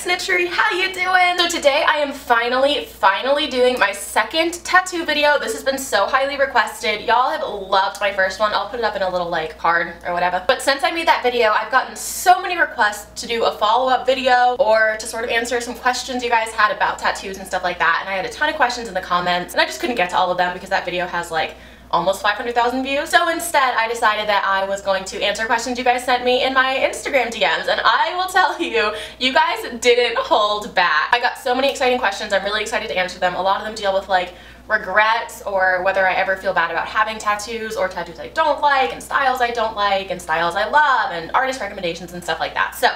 Snitchery, how you doing? So today I am finally doing my second tattoo video. This has been so highly requested. Y'all have loved my first one. I'll put it up in a little like card or whatever. But since I made that video, I've gotten so many requests to do a follow-up video or to sort of answer some questions you guys had about tattoos and stuff like that. And I had a ton of questions in the comments and I just couldn't get to all of them because that video has like almost 500,000 views. So instead, I decided that I was going to answer questions you guys sent me in my Instagram DMs, and I will tell you, you guys didn't hold back. I got so many exciting questions. I'm really excited to answer them. A lot of them deal with like regrets or whether I ever feel bad about having tattoos or tattoos I don't like and styles I don't like and styles I love and artist recommendations and stuff like that. So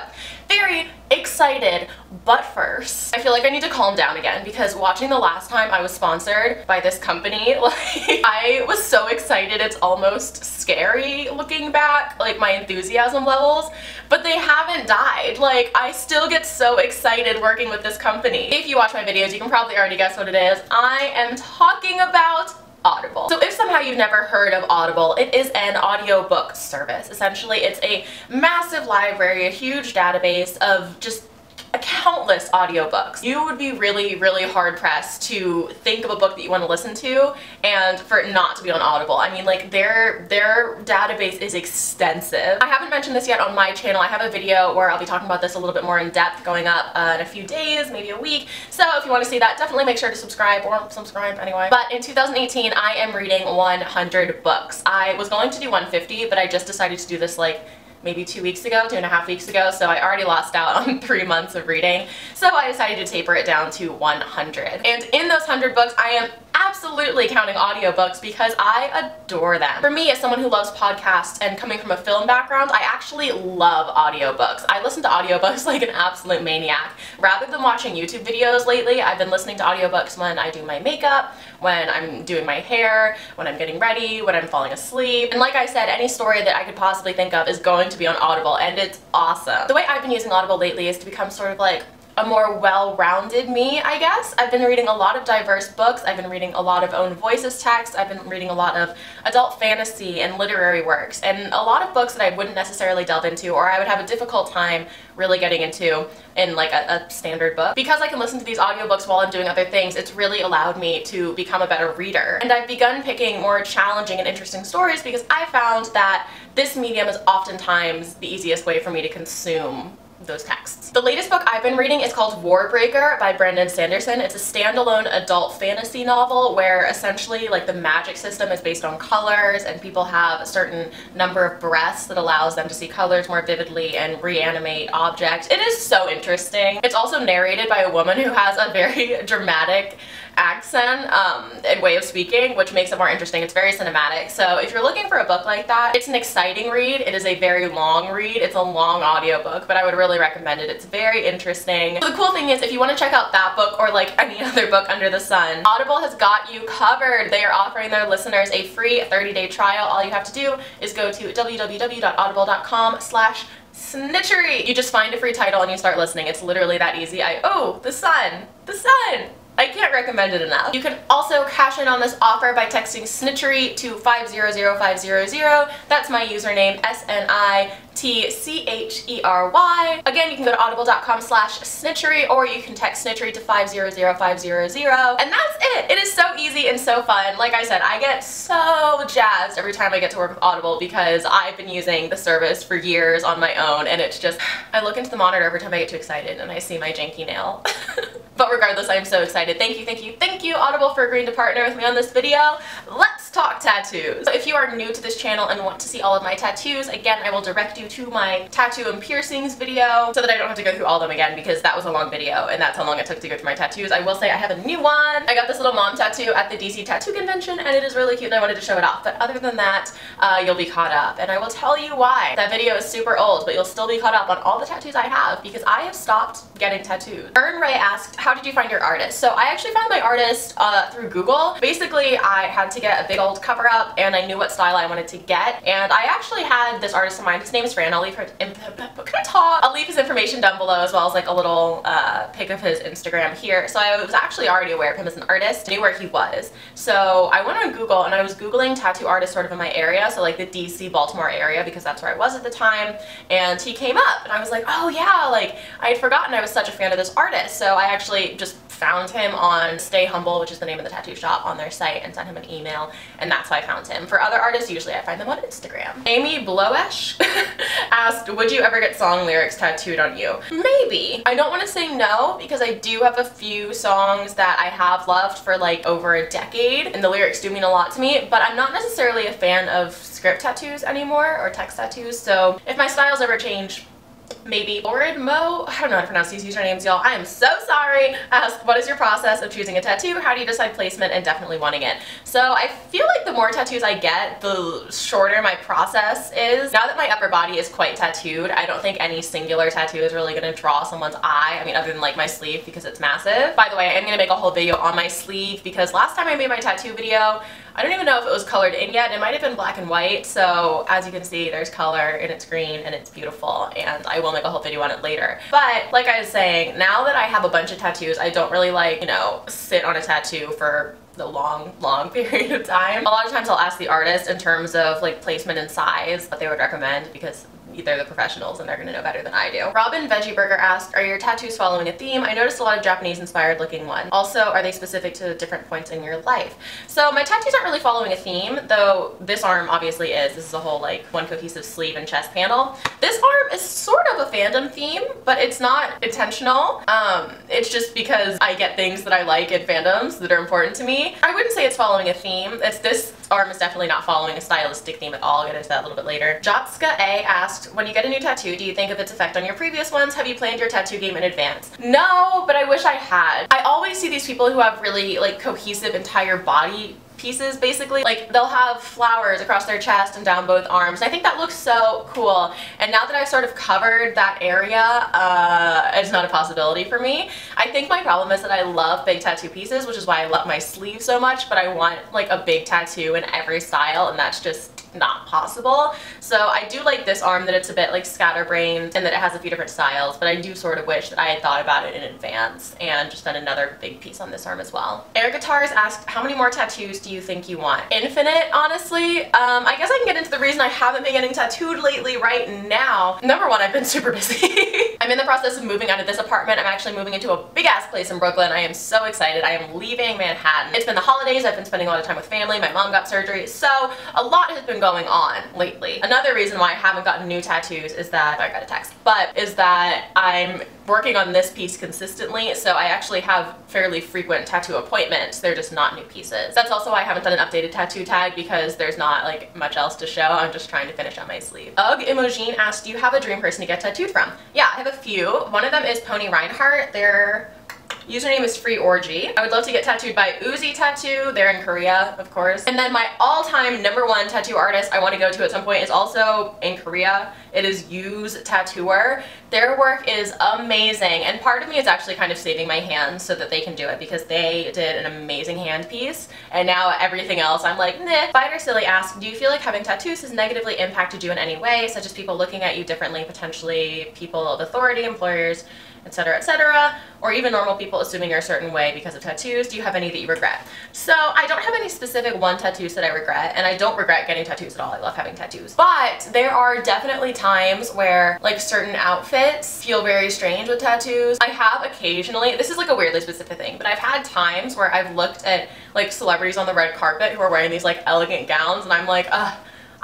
very excited, but first I feel like I need to calm down again because watching the last time I was sponsored by this company, like I was so excited it's almost scary looking back, like my enthusiasm levels, but they haven't died. Like I still get so excited working with this company. If you watch my videos, you can probably already guess what it is. I am talking about Audible. So if somehow you've never heard of Audible, it is an audiobook service. Essentially, it's a massive library, a huge database of just countless audiobooks. You would be really hard pressed to think of a book that you want to listen to and for it not to be on Audible. I mean, like their database is extensive. I haven't mentioned this yet on my channel. I have a video where I'll be talking about this a little bit more in depth going up in a few days, maybe a week. So if you want to see that, definitely make sure to subscribe or subscribe anyway. But in 2018, I am reading 100 books. I was going to do 150, but I just decided to do this like maybe 2 weeks ago, 2.5 weeks ago, so I already lost out on 3 months of reading. So I decided to taper it down to 100. And in those 100 books, I am absolutely counting audiobooks because I adore them. For me, as someone who loves podcasts and coming from a film background, I actually love audiobooks. I listen to audiobooks like an absolute maniac. Rather than watching YouTube videos lately, I've been listening to audiobooks when I do my makeup, when I'm doing my hair, when I'm getting ready, when I'm falling asleep. And like I said, any story that I could possibly think of is going to be on Audible, and it's awesome. The way I've been using Audible lately is to become sort of like a more well-rounded me, I guess. I've been reading a lot of diverse books. I've been reading a lot of own voices texts. I've been reading a lot of adult fantasy and literary works, and a lot of books that I wouldn't necessarily delve into or I would have a difficult time really getting into in like a standard book. Because I can listen to these audiobooks while I'm doing other things, it's really allowed me to become a better reader. And I've begun picking more challenging and interesting stories because I found that this medium is oftentimes the easiest way for me to consume those texts. The latest book I've been reading is called Warbreaker by Brandon Sanderson. It's a standalone adult fantasy novel where essentially like the magic system is based on colors and people have a certain number of breaths that allows them to see colors more vividly and reanimate objects. It is so interesting. It's also narrated by a woman who has a very dramatic accent and way of speaking, which makes it more interesting. It's very cinematic. So if you're looking for a book like that, it's an exciting read. It is a very long read. It's a long audiobook, but I would really recommend it. It's very interesting. So the cool thing is if you want to check out that book or like any other book under the sun, Audible has got you covered. They are offering their listeners a free 30-day trial. All you have to do is go to www.audible.com/snitchery. You just find a free title and you start listening. It's literally that easy. The sun. I can't recommend it enough. You can also cash in on this offer by texting Snitchery to 500500. That's my username, SNITCHERY. Again, you can go to audible.com/snitchery or you can text Snitchery to 500500. And that's it. It is so easy and so fun. Like I said, I get so jazzed every time I get to work with Audible because I've been using the service for years on my own, and it's just, I look into the monitor every time I get too excited and I see my janky nail. But regardless, I'm so excited. Thank you, Audible, for agreeing to partner with me on this video. Let's talk tattoos. So if you are new to this channel and want to see all of my tattoos, again, I will direct you to my tattoo and piercings video so that I don't have to go through all of them again because that was a long video and that's how long it took to go through my tattoos. I will say I have a new one. I got this little mom tattoo at the DC Tattoo Convention and it is really cute and I wanted to show it off. But other than that, you'll be caught up. And I will tell you why. That video is super old, but you'll still be caught up on all the tattoos I have because I have stopped getting tattoos. Ray asked, how did you find your artist? So I actually found my artist through Google. Basically, I had to get a big old cover up and I knew what style I wanted to get. And I actually had this artist of mine. His name is Fran. I'll leave his information down below, as well as like a little pic of his Instagram here. So I was actually already aware of him as an artist, knew where he was. So I went on Google and I was Googling tattoo artists sort of in my area, so like the DC, Baltimore area, because that's where I was at the time. And he came up and I was like, oh yeah, like I had forgotten I was such a fan of this artist. So I actually just found him on Stay Humble, which is the name of the tattoo shop, on their site, and sent him an email, and that's how I found him. For other artists, usually I find them on Instagram. Amy Bloesch asked, would you ever get song lyrics tattooed on you? Maybe. I don't want to say no, because I do have a few songs that I have loved for like over a decade, and the lyrics do mean a lot to me, but I'm not necessarily a fan of script tattoos anymore, or text tattoos, so if my styles ever change, maybe. Lauren Mo, I don't know how to pronounce these usernames, y'all. I am so sorry. Asked, what is your process of choosing a tattoo? How do you decide placement and definitely wanting it? So I feel like the more tattoos I get, the shorter my process is. Now that my upper body is quite tattooed, I don't think any singular tattoo is really going to draw someone's eye. I mean, other than like my sleeve, because it's massive. By the way, I'm going to make a whole video on my sleeve, because last time I made my tattoo video, I don't even know if it was colored in yet. It might have been black and white, so as you can see, there's color and it's green and it's beautiful, and I will make a whole video on it later. But like I was saying, now that I have a bunch of tattoos, I don't really like, you know, sit on a tattoo for a long period of time. A lot of times I'll ask the artist in terms of like placement and size what they would recommend, because they're the professionals and they're gonna know better than I do. Robin Veggie Burger asked, are your tattoos following a theme? I noticed a lot of Japanese inspired looking ones. Also, are they specific to different points in your life? So my tattoos aren't really following a theme, though this arm obviously is. This is a whole like one cohesive sleeve and chest panel. This arm is sort of a fandom theme, but it's not intentional. It's just because I get things that I like in fandoms that are important to me. I wouldn't say it's following a theme. This arm is definitely not following a stylistic theme at all. I'll get into that a little bit later. Jotska A asked, when you get a new tattoo, do you think of its effect on your previous ones? Have you planned your tattoo game in advance? No, but I wish I had. I always see these people who have really like cohesive entire body pieces, basically. Like they'll have flowers across their chest and down both arms. And I think that looks so cool. And now that I've sort of covered that area, it's not a possibility for me. I think my problem is that I love big tattoo pieces, which is why I love my sleeve so much, but I want like a big tattoo in every style, and that's just not possible. So I do like this arm, that it's a bit like scatterbrained and that it has a few different styles, but I do sort of wish that I had thought about it in advance and just done another big piece on this arm as well. Air Guitars asked, how many more tattoos do you think you want? Infinite, honestly. I guess I can get into the reason I haven't been getting tattooed lately right now. Number one, I've been super busy. I'm in the process of moving out of this apartment. I'm actually moving into a big ass place in Brooklyn. I am so excited. I am leaving Manhattan. It's been the holidays. I've been spending a lot of time with family. My mom got surgery, so a lot has been going on lately. Another reason why I haven't gotten new tattoos is that, I got a text, but is that I'm working on this piece consistently, so I actually have fairly frequent tattoo appointments. They're just not new pieces. That's also why I haven't done an updated tattoo tag, because there's not like much else to show. I'm just trying to finish on my sleeve. Ugh Imogen asked, do you have a dream person to get tattooed from? Yeah, I have a few. One of them is Pony Reinhardt. Their username is Free Orgy. I would love to get tattooed by Uzi Tattoo. They're in Korea, of course. And then my all-time #1 tattoo artist I want to go to at some point is also in Korea. It is Use Tattooer. Their work is amazing, and part of me is actually kind of saving my hands so that they can do it, because they did an amazing hand piece, and now everything else I'm like, nah. Spider Silly asked, do you feel like having tattoos has negatively impacted you in any way, such as people looking at you differently, potentially people of authority, employers, etc., or even normal people assuming you're a certain way because of tattoos? Do you have any that you regret? So I don't have any specific tattoos that I regret, and I don't regret getting tattoos at all. I love having tattoos. But there are definitely times where like certain outfits feel very strange with tattoos. I have occasionally, this is like a weirdly specific thing, but I've had times where I've looked at like celebrities on the red carpet who are wearing these like elegant gowns, and I'm like, ugh,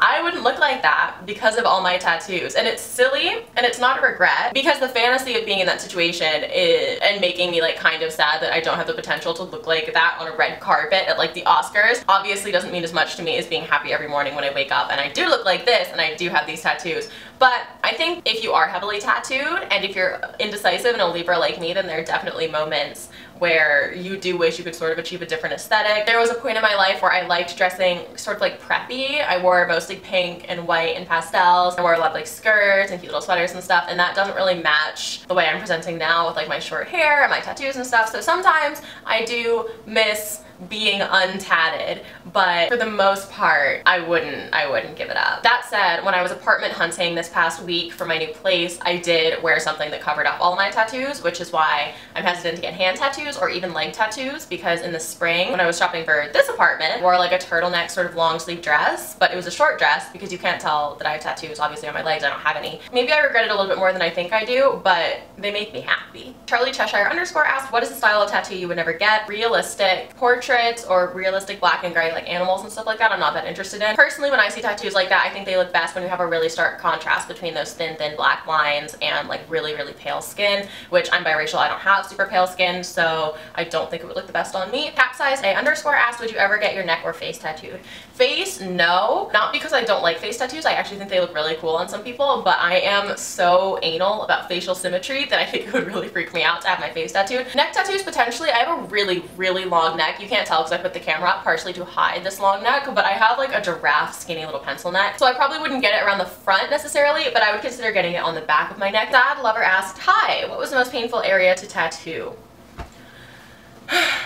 I wouldn't look like that because of all my tattoos. And it's silly, and it's not a regret, because the fantasy of being in that situation is, and making me like kind of sad that I don't have the potential to look like that on a red carpet at like the Oscars, obviously doesn't mean as much to me as being happy every morning when I wake up and I do look like this and I do have these tattoos. But I think if you are heavily tattooed and if you're indecisive and a Libra like me, then there are definitely moments where you do wish you could sort of achieve a different aesthetic. There was a point in my life where I liked dressing sort of like preppy. I wore mostly pink and white and pastels. I wore a lot of like skirts and cute little sweaters and stuff, and that doesn't really match the way I'm presenting now with like my short hair and my tattoos and stuff. So sometimes I do miss being untatted, but for the most part, I wouldn't give it up. That said, when I was apartment hunting this past week for my new place, I did wear something that covered up all of my tattoos, which is why I'm hesitant to get hand tattoos or even leg tattoos, because in the spring, when I was shopping for this apartment, I wore like a turtleneck sort of long sleeve dress, but it was a short dress because you can't tell that I have tattoos. Obviously on my legs, I don't have any. Maybe I regret it a little bit more than I think I do, but they make me happy. Charlie Cheshire _ asked, what is the style of tattoo you would never get? Realistic portrait or realistic black and gray like animals and stuff like that, I'm not that interested in. Personally, when I see tattoos like that, I think they look best when you have a really stark contrast between those thin black lines and like really pale skin, which I'm biracial, I don't have super pale skin, so I don't think it would look the best on me. Capsize A _ asked, would you ever get your neck or face tattooed? Face, no. Not because I don't like face tattoos, I actually think they look really cool on some people, but I am so anal about facial symmetry that I think it would really freak me out to have my face tattooed. Neck tattoos, potentially. I have a really long neck. You can't tell because I put the camera up partially to hide this long neck, but I have like a giraffe skinny little pencil neck, so I probably wouldn't get it around the front necessarily, but I would consider getting it on the back of my neck. Sad Lover asked, hi, what was the most painful area to tattoo?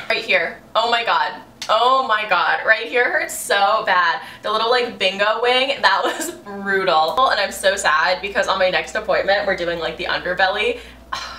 Right here. Oh my god. Oh my god, right here hurts so bad. The little like bingo wing, that was brutal. And I'm so sad because on my next appointment, we're doing like the underbelly.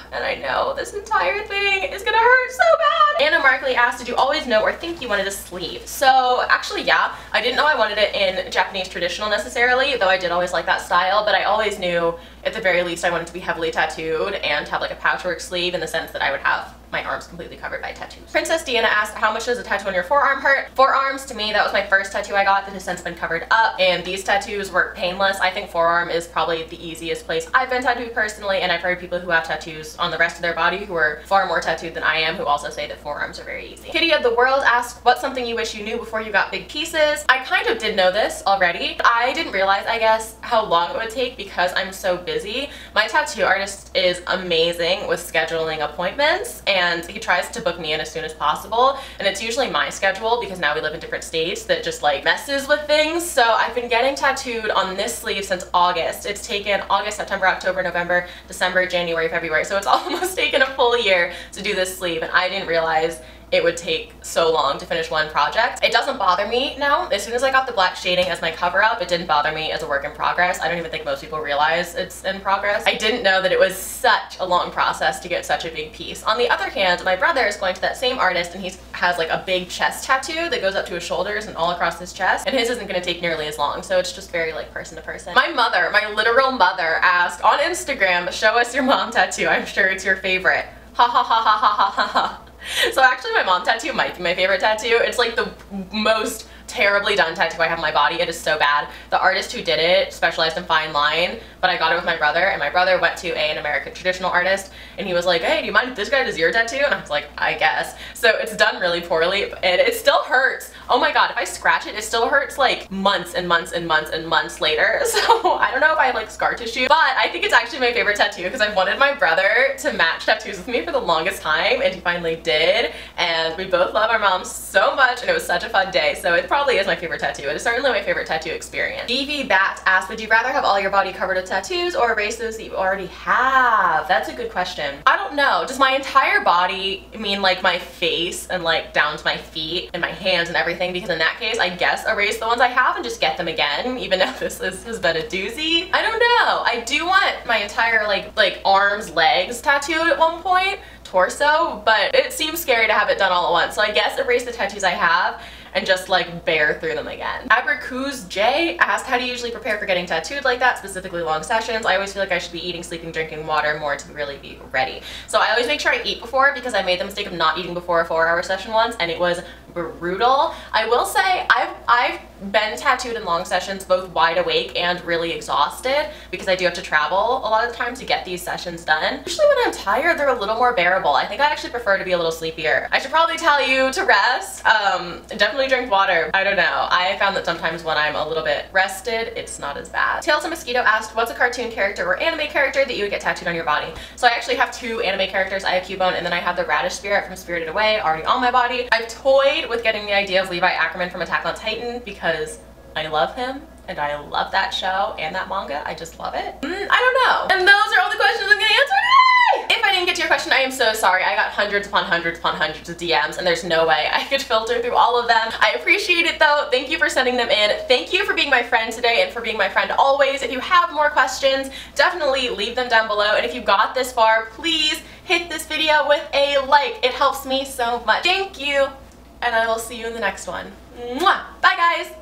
And I know this entire thing is gonna hurt so bad. Anna Markley asked, did you always know or think you wanted a sleeve? So actually, yeah, I didn't know I wanted it in Japanese traditional necessarily, though I did always like that style, but I always knew at the very least I wanted to be heavily tattooed and have like a patchwork sleeve in the sense that I would have my arms completely covered by tattoos. Princess Deanna asked, how much does a tattoo on your forearm hurt? Forearms, to me, that was my first tattoo I got that has since been covered up, and these tattoos were painless. I think forearm is probably the easiest place I've been tattooed personally, and I've heard people who have tattoos on the rest of their body who are far more tattooed than I am who also say that forearms are very easy. Kitty of the World asked, what's something you wish you knew before you got big pieces? I kind of did know this already. I didn't realize, I guess, how long it would take because I'm so busy. My tattoo artist is amazing with scheduling appointments, and he tries to book me in as soon as possible, and it's usually my schedule because now we live in different states that just like messes with things. So I've been getting tattooed on this sleeve since August. It's taken August, September, October, November, December, January, February, so it's almost taken a full year to do this sleeve, and I didn't realize it would take so long to finish one project. It doesn't bother me now. As soon as I got the black shading as my cover up, it didn't bother me as a work in progress. I don't even think most people realize it's in progress. I didn't know that it was such a long process to get such a big piece. On the other hand, my brother is going to that same artist, and he has like a big chest tattoo that goes up to his shoulders and all across his chest, and his isn't going to take nearly as long, so it's just very like person to person. My mother, my literal mother, asked on Instagram, show us your mom tattoo. I'm sure it's your favorite. Ha ha ha ha ha ha ha ha. So actually my mom tattoo might be my favorite tattoo. It's like the most terribly done tattoo I have on my body. It is so bad. The artist who did it specialized in fine line, but I got it with my brother, and my brother went to an American traditional artist, and he was like, hey, do you mind if this guy does your tattoo? And I was like, I guess. So it's done really poorly, and it still hurts. Oh my god, if I scratch it, it still hurts like months and months and months and months later. So I don't know if I have like scar tissue, but I think it's actually my favorite tattoo because I've wanted my brother to match tattoos with me for the longest time, and he finally did, and we both love our moms so much, and it was such a fun day. So it probably is my favorite tattoo. It is certainly my favorite tattoo experience. DV Bat asked, would you rather have all your body covered with tattoos or erase those that you already have? That's a good question. I don't know. Does my entire body mean like my face and like down to my feet and my hands and everything? Because in that case, I guess erase the ones I have and just get them again, even though this has been a doozy. I don't know. I do want my entire like arms, legs tattooed at one point, torso, but it seems scary to have it done all at once. So I guess erase the tattoos I have and just like bear through them again. Abracuz J asked, how do you usually prepare for getting tattooed like that, specifically long sessions? I always feel like I should be eating, sleeping, drinking water more to really be ready. So I always make sure I eat before, because I made the mistake of not eating before a 4-hour session once, and it was brutal. I will say I've been tattooed in long sessions, both wide awake and really exhausted, because I do have to travel a lot of the time to get these sessions done. Usually when I'm tired, they're a little more bearable. I think I actually prefer to be a little sleepier. I should probably tell you to rest. Definitely drink water. I don't know. I found that sometimes when I'm a little bit rested, it's not as bad. Tails and Mosquito asked, what's a cartoon character or anime character that you would get tattooed on your body? So I actually have two anime characters. I have Cubone, and then I have the Radish Spirit from Spirited Away already on my body. I've toyed with getting the idea of Levi Ackerman from Attack on Titan because I love him and I love that show and that manga. I just love it. I don't know. And those are all the questions I'm gonna answer today! If I didn't get to your question, I am so sorry. I got hundreds upon hundreds upon hundreds of DMs, and there's no way I could filter through all of them. I appreciate it though. Thank you for sending them in. Thank you for being my friend today and for being my friend always. If you have more questions, definitely leave them down below. And if you got this far, please hit this video with a like. It helps me so much. Thank you, and I will see you in the next one. Mwah! Bye guys!